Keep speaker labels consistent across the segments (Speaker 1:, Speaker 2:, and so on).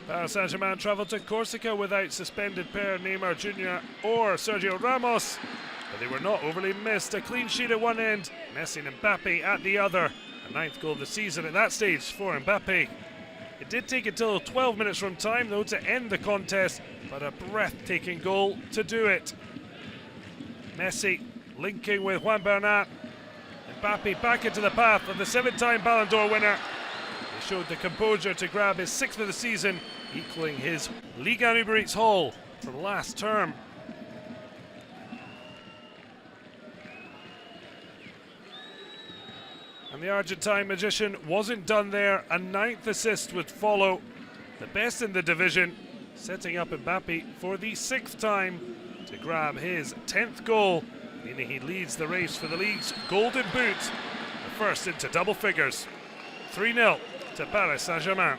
Speaker 1: Paris Saint-Germain travelled to Corsica without suspended pair Neymar Jr. or Sergio Ramos, but they were not overly missed. A clean sheet at one end, Messi and MBAPPE at the other. A 9th goal of the season at that stage for MBAPPE. It did take until 12 minutes from time though to end the contest, but a breathtaking goal to do it. Messi linking with Juan Bernat. MBAPPE back into the path of the 7-time Ballon d'Or winner. He showed the composure to grab his 6th of the season, equaling his Ligue Uber Eats haul from last term. And the Argentine magician wasn't done there. A 9th assist would follow, the best in the division, setting up MBAPPE for the 6th time to grab his 10th goal, meaning he leads the race for the league's golden boot, the first into double figures. 3-0 to Paris Saint-Germain.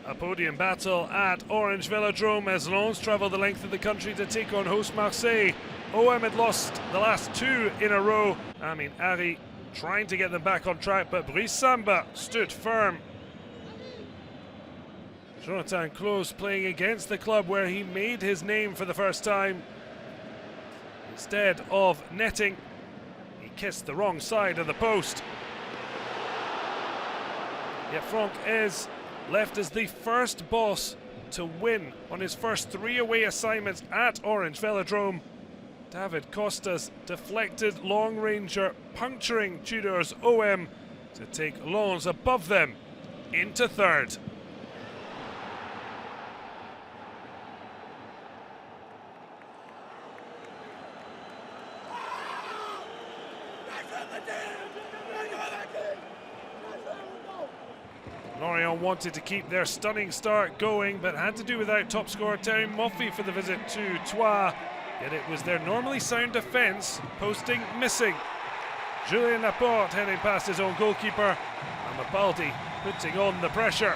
Speaker 1: A podium battle at Orange Velodrome as Lens travel the length of the country to take on host Marseille. OM had lost the last 2 in a row. Amine Ari trying to get them back on track, but Brice Samba stood firm. Jonathan Klaus playing against the club where he made his name for the first time. Instead of netting, he kissed the wrong side of the post. Yet Franck is left as the first boss to win on his first 3 away assignments at Orange Velodrome. David Costa's deflected long ranger puncturing Tudor's OM to take Lens above them into 3rd. Lorient wanted to keep their stunning start going, but had to do without top scorer Terry Moffi for the visit to Troyes. Yet it was their normally sound defence posting missing. Julien Laporte heading past his own goalkeeper, and Mabaldi putting on the pressure.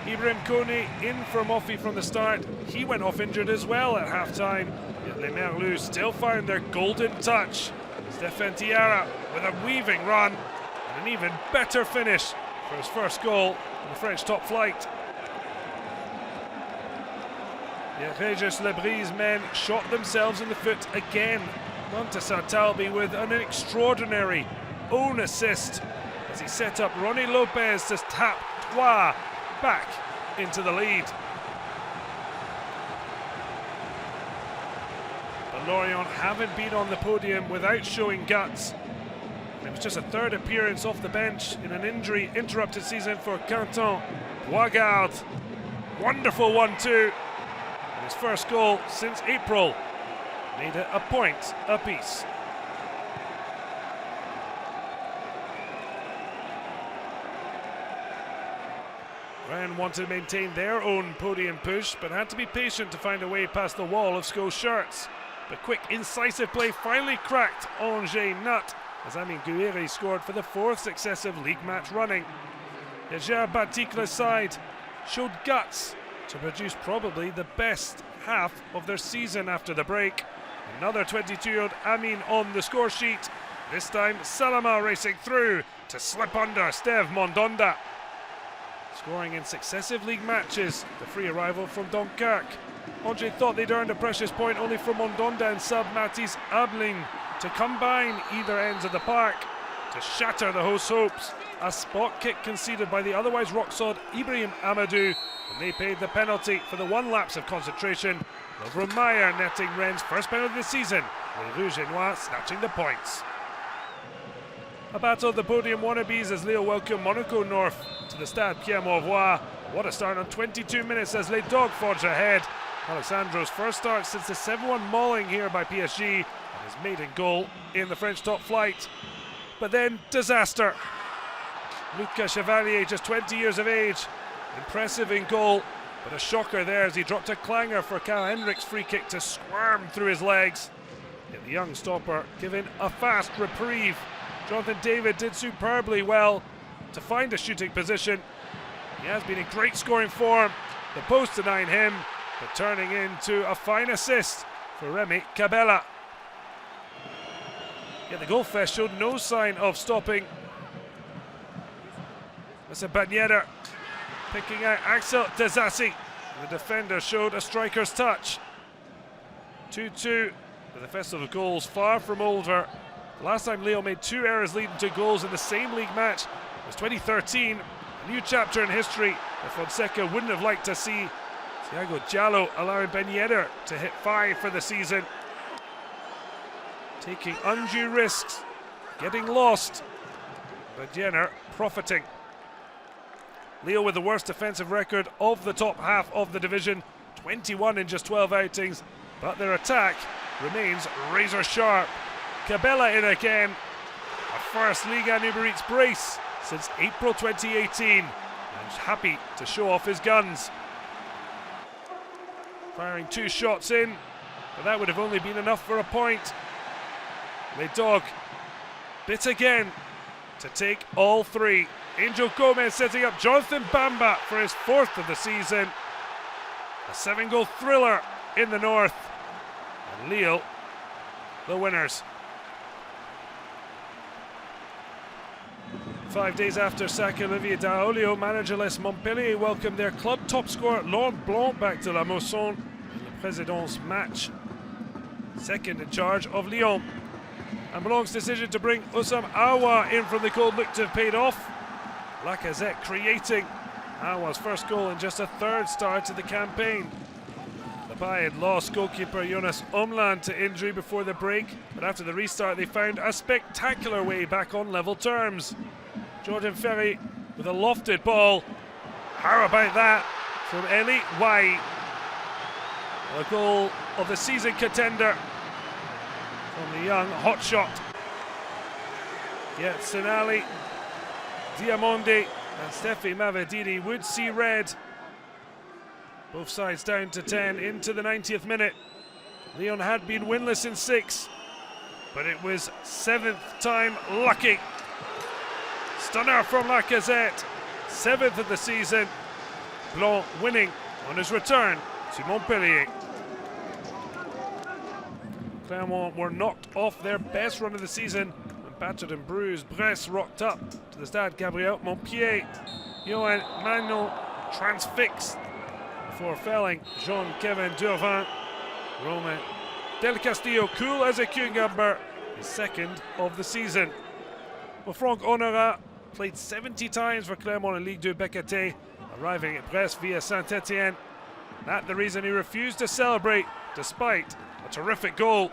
Speaker 1: Ibrahim Kone in for Moffi from the start. He went off injured as well at half-time. Yet Les Merlus still found their golden touch. Stéphane Tiara with a weaving run and an even better finish for his first goal in the French top flight. The Régis Lebris men shot themselves in the foot again. Nantes Saint-Alby with an extraordinary own assist as he set up Ronnie Lopez to tap Troyes back into the lead. But Lorient haven't been on the podium without showing guts. It was just a 3rd appearance off the bench in an injury-interrupted season for Quentin Boisgarde. Wonderful 1-2. And his first goal since April made it a point apiece. Rennes wanted to maintain their own podium push, but had to be patient to find a way past the wall of Sco shirts. The quick, incisive play finally cracked Angers nut as Amine GOUIRI scored for the 4th successive league match running. The Gérard Baticle's side showed guts to produce probably the best half of their season after the break. Another 22-year-old Amine on the score sheet. This time Salama racing through to slip under Steve Mondonda. Scoring in successive league matches, the free arrival from Dunkirk. Angers thought they'd earned a precious point only for Mondonda and sub Mathis Abling to combine either ends of the park to shatter the host's hopes. A spot kick conceded by the otherwise rock-solid Ibrahim Amadou, and they paid the penalty for the 1 lapse of concentration. Lovren Meyer netting Rennes' first penalty of the season, with Rouge et Noir snatching the points. A battle of the podium wannabes as Lille welcome Monaco North to the Stade Pierre-Mauroy. What a start on 22 minutes as Les Dogs forge ahead. Alessandro's first start since the 7-1 mauling here by PSG, and his maiden goal in the French top flight. But then disaster. Lucas Chevalier, just 20 years of age, impressive in goal, but a shocker there as he dropped a clanger for Karl Henrik's free kick to squirm through his legs. Yet the young stopper given a fast reprieve. Jonathan David did superbly well to find a shooting position. He has been in great scoring form. The post denying him, but turning into a fine assist for Remy Cabella. Yet the goal fest showed no sign of stopping. That's a Bagniera picking out Axel Desassi. The defender showed a striker's touch. 2-2 with the festival of goals far from over. The last time Leo made 2 errors leading to goals in the same league match was 2013. A new chapter in history that Fonseca wouldn't have liked to see. Thiago Giallo allowing Bagniera to hit 5 for the season. Taking undue risks, getting lost. Bagniera profiting. Leo with the worst defensive record of the top half of the division, 21 in just 12 outings, but their attack remains razor sharp. Cabella in again, a first Liga Uber Eats brace since April 2018, and happy to show off his guns. Firing 2 shots in, but that would have only been enough for a point. Le Dog bit again to take all 3. Angel Gomez setting up Jonathan Bamba for his 4th of the season. A 7-goal thriller in the north. And Lille, the winners. 5 days after Sacre-Olivier Daolio, managerless Montpellier welcomed their club top scorer Laurent Blanc back to La Mosson in the Président's match. Second in charge of Lyon. And Blanc's decision to bring Oussam Aouar in from the cold looked to have paid off. Lacazette creating Aouar's first goal in just a 3rd start to the campaign. The Bayern lost goalkeeper Jonas Omland to injury before the break, but after the restart they found a spectacular way back on level terms. Jordan Ferry with a lofted ball. How about that from Eli Wai? A goal of the season contender from the young hotshot. Yet Senali, Diamondi and Steffi Mavedini would see red. Both sides down to 10 into the 90th minute. Lyon had been winless in 6, but it was 7th time lucky. Stunner from Lacazette, 7th of the season. Blanc winning on his return to Montpellier. Clermont were knocked off their best run of the season. Battered and bruised, Brest rocked up to the Stade Gabriel Montpied. Johan Magnon transfixed before felling Jean-Kevin Durvin. Romain Del Castillo, cool as a cucumber, his 2nd of the season. Well, Franck Honorat played 70 times for Clermont in Ligue 2 Bécatey, arriving at Brest via Saint-Etienne. That's the reason he refused to celebrate, despite a terrific goal.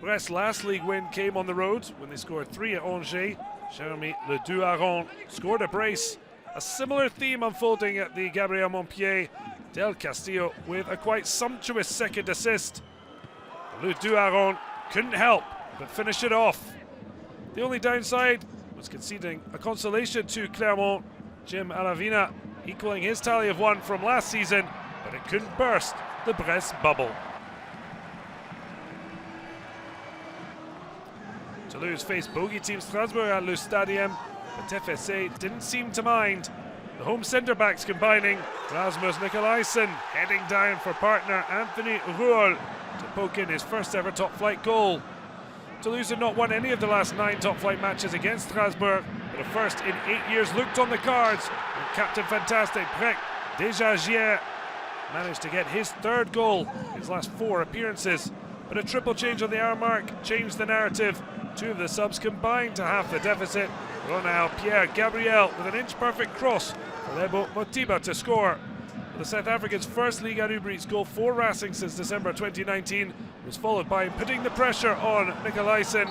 Speaker 1: Brest's last league win came on the road when they scored 3 at Angers. Jeremy Le Duharon scored a brace. A similar theme unfolding at the Gabriel Montpied. Del Castillo with a quite sumptuous 2nd assist. Le Duharon couldn't help but finish it off. The only downside was conceding a consolation to Clermont. Jim Alavina equaling his tally of 1 from last season, but it couldn't burst the Brest bubble. Toulouse faced bogey team Strasbourg at Le Stadium, but FSA didn't seem to mind. The home centre-backs combining, Rasmus Nikolaisen heading down for partner Anthony Rouault to poke in his first ever top-flight goal. Toulouse had not won any of the last 9 top-flight matches against Strasbourg, but a first in 8 years looked on the cards, and Captain Fantastic Brek Dejagier managed to get his 3rd goal in his last 4 appearances. But a triple change on the hour mark changed the narrative. 2 of the subs combined to half the deficit. Ronald Pierre Gabriel with an inch-perfect cross for Lebo Motiba to score. The South African's first Ligue 1 Uber Eats goal for Racing since December 2019 was followed by putting the pressure on Nikolaisen,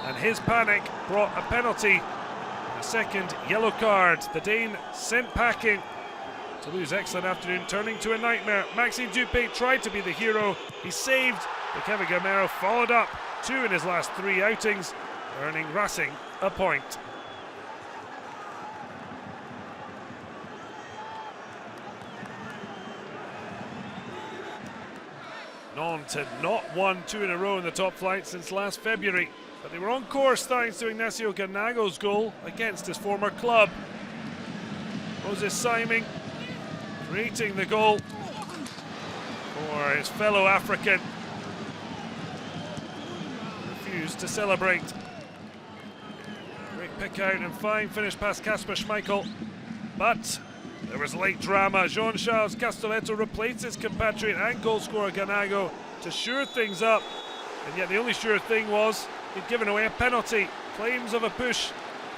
Speaker 1: and his panic brought a penalty. A 2nd yellow card. The Dane sent packing. Toulouse excellent afternoon turning to a nightmare. Maxime Dupé tried to be the hero. He saved, but Kevin Gamero followed up 2 in his last 3 outings, earning Racing a point. Nantes had not won 2 in a row in the top flight since last February, but they were on course thanks to Ignacio Ganago's goal against his former club. Moses Siming creating the goal for his fellow African. continues to celebrate. Great pick out and fine finish past Kasper Schmeichel. But there was late drama. Jean-Charles Castelletto replaced his compatriot and goalscorer Ganago to shore things up. And yet the only sure thing was he'd given away a penalty. Claims of a push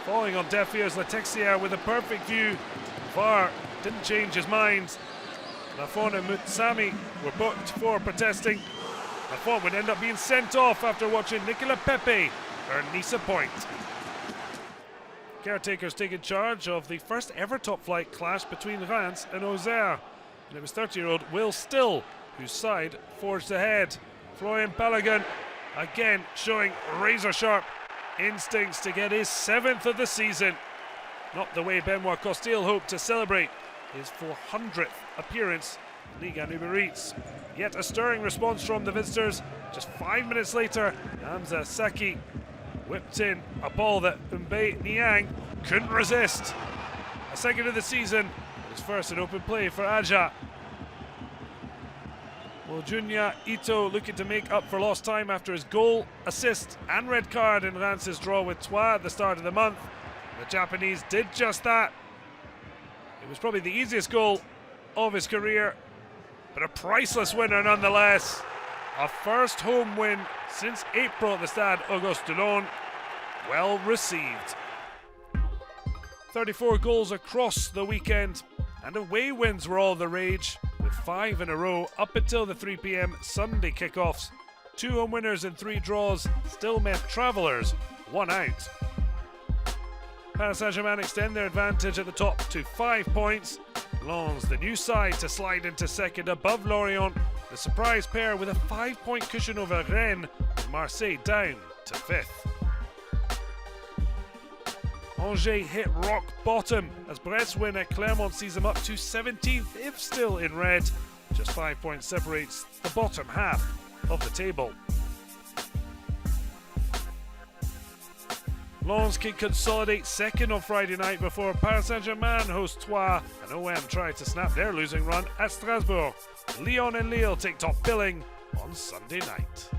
Speaker 1: falling on deaf ears. Letexia with a perfect view. VAR didn't change his mind. Lafont and Mutsami were booked for protesting. Lafont would end up being sent off after watching Nicolas Pepe earn Nice a point. Caretakers taking charge of the first ever top flight clash between Reims and Auxerre. And it was 30-year-old Will Still whose side forged ahead. Florian Balogun again showing razor-sharp instincts to get his 7th of the season. Not the way Benoit Costil hoped to celebrate his 400th appearance in Ligue 1 Uber Eats. Yet a stirring response from the visitors. Just 5 minutes later, Hamza Saki whipped in a ball that Mbaye Niang couldn't resist. A second of the season, his first in open play for Aja. Well, Junya Ito looking to make up for lost time after his goal, assist and red card in Reims' draw with Troyes at the start of the month. The Japanese did just that. It was probably the easiest goal of his career, but a priceless winner nonetheless. A first home win since April at the Stade Auguste Delaune. Well received. 34 goals across the weekend, and away wins were all the rage, with 5 in a row up until the 3 p.m. Sunday kickoffs. 2 home winners and 3 draws still meant travellers 1 out. Paris Saint-Germain extend their advantage at the top to 5 points. Lens, the new side to slide into second above Lorient. The surprise pair with a 5-point cushion over Rennes. Marseille down to 5th. Angers hit rock bottom as Brest win at Clermont sees them up to 17th, if still in red. Just 5 points separates the bottom half of the table. Lens can consolidate second on Friday night before Paris Saint-Germain host Troyes, and OM try to snap their losing run at Strasbourg. Lyon and Lille take top billing on Sunday night.